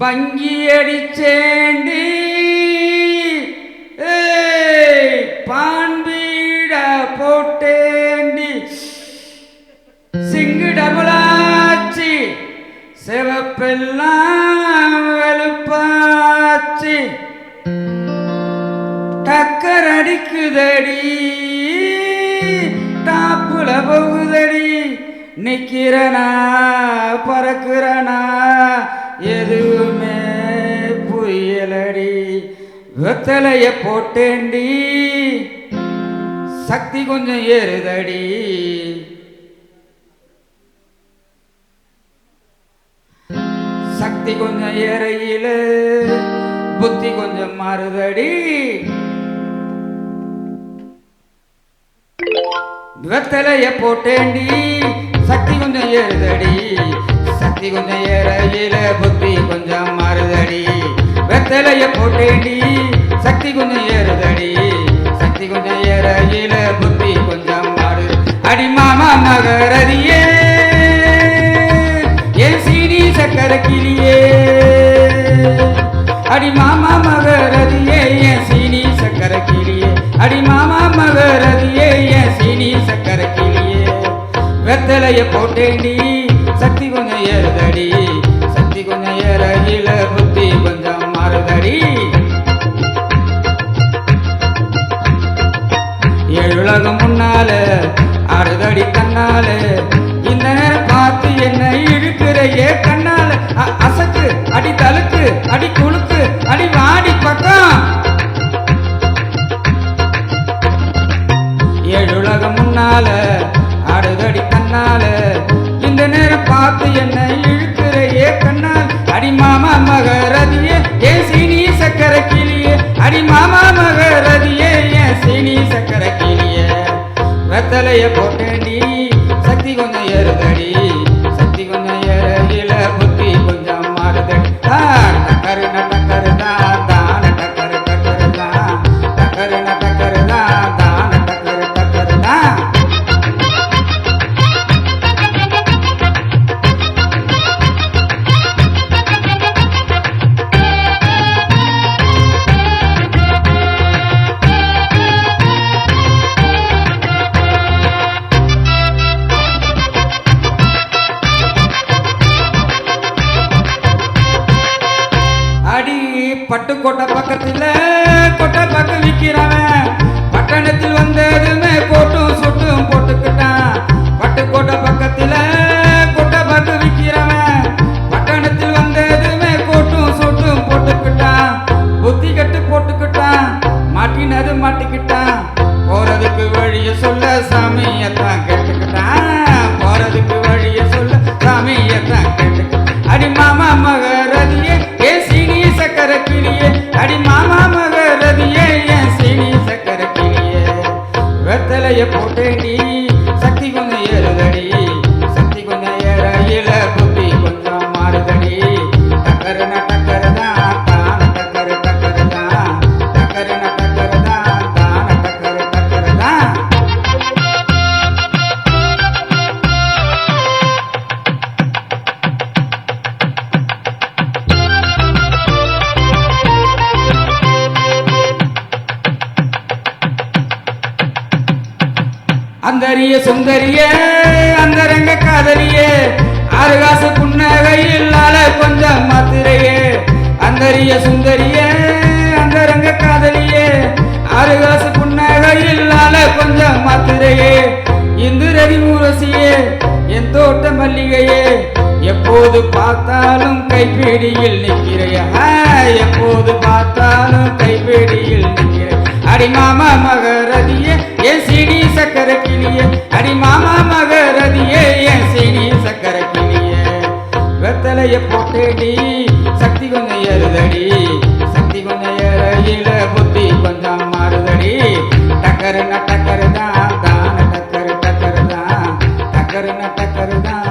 பங்கி அடிச்சேண்டி பான்பீட போட்டேண்டி சிங்கு டபுளாச்சி சிவப்பெல்லாம் வெளுப்பாச்சி டக்கர் அடிக்குதடி டாப்புல போகுதடி நிக்கிறனா பறக்குறனா எதுவுமே புரியலடி வெத்தலைய போட்டேண்டி சக்தி கொஞ்சம் ஏறுதடி சக்தி கொஞ்சம் ஏறையில புத்தி கொஞ்சம் மாறுதடி வெத்தலைய போட்டேண்டி சக்தி கொஞ்சம் ஏறுதடி சக்தி கொஞ்சம் ஏறையில புத்தி கொஞ்சம் மாறுதடி வெத்தலைய போட்டேண்டி சக்தி கொஞ்சம் ஏறுதடி சக்தி கொஞ்சம் ஏறையில புத்தி கொஞ்சம் மாறுது அடி மாமா மகரதியே ஏன் சீனி சக்கர கிளியே அடி மாமா மகரதியே ஏன் சீனி சக்கர கிளியே அடி மாமா மகரதியே ஏன் சீனி சக்கர கிளியே வெத்தலைய போட்டேண்டி சக்தி கொஞ்சம் ஏறுதடி சக்தி கொஞ்சம் ஏறையில புத்தி கொஞ்சம் மாறுதடி ஏழுலகம் முன்னால ஆறுதடி தன்னால இந்த நேரம் பார்த்து என்ன இழுக்கிறையே கண்ணால அசக்கு அடி தலுக்கு அடி குழுக்கு அடி வாடி பக்கம் ஏழுலகம் முன்னால ஆறுதடி தன்னால இந்த நேரம் பார்த்து என்ன இழுக்கிறையே கண்ணால் அடி மாமா மகரதியே ஏன் சீனி சக்கர கிளியே அடி மாமா மகரதியே ஏன் சீனி சக்கர கிளியே வெத்தலைய போட்டேண்டி சக்தி கொஞ்சம் ஏறுதடி சக்தி கொஞ்சம் ஏறையில புத்தி கொஞ்சம் மாறுதடி டக்கரு டக்கரு தான் தான டக்கரு டக்கரு தான் டக்கரு டக்கரு தான் தான டக்கரு டக்கரு தான் பட்டுக்கோட்டை பக்கத்துல கொட்டை பக்கம் விற்கிறவன் பட்டணத்தில் வந்ததுமே கோட்டும் சுட்டும் போட்டுக்கிட்டான் பட்டுக்கோட்டை பக்கத்துல கொட்டை பக்கம் விற்கிறவன் பட்டணத்தில் வந்ததுமே கோட்டும் சுட்டும் போட்டுக்கிட்டான் புத்தி கட்டு போட்டுக்கிட்டான் மாட்டினது மாட்டிக்கிட்டான் போறதுக்கு வழிய சொல்ல சாமியத்தான் கேட்டுக்கிட்டான் போறதுக்கு வழிய சொல்ல சாமியத்தான் கேட்டுக்கிட்டான் அடி மாமா மகரதியே ஏன் சீனி சக்கர கிளியே அடி மாமா மகரதியே ஏன் சீனி சக்கர கிளியே வெத்தலைய போட்டேண்டி சக்தி கொஞ்சம் ஏறுதடி சக்தி கொஞ்சம் ஏறையில புத்தி கொஞ்சம் மாறுதடி டக்கருன டக்கரு தான் தான டக்கரு டக்கரு தான் டக்கருன டக்கரு தான் தான டக்கரு டக்கரு தான் அந்தரிய சுந்தரிய அந்தரங்க காதலியே ஆறுகாசு புன்னகையில் ஆள கொஞ்சம் மாத்திரையே அந்தரிய சுந்தரிய அந்தரங்க காதலியே ஆறுகாசு புன்னகையில் ஆள கொஞ்சம் மாத்திரையே இந்துரதி ஊரசியே என் தோட்ட மல்லிகையே எப்போது பார்த்தாலும் கைப்பிடியில் நிற்கிறையா எப்போது பார்த்தாலும் கைப்பிடியில் நிற்கிற அடி மாமா மகரதியே ஏன் சீனி சக்கர கிளியே அடி மாமா மகரதியே ஏன் சீனி சக்கர கிளியே வெத்தலைய போட்டேடி சக்தி கொஞ்சம் ஏறுதடி சக்தி கொஞ்சம் ஏறையில புத்தி கொஞ்சம் மாறுதடி டக்கரு டக்கரு தான் தான டக்கரு டக்கரு தான் டக்கரு டக்கரு தான்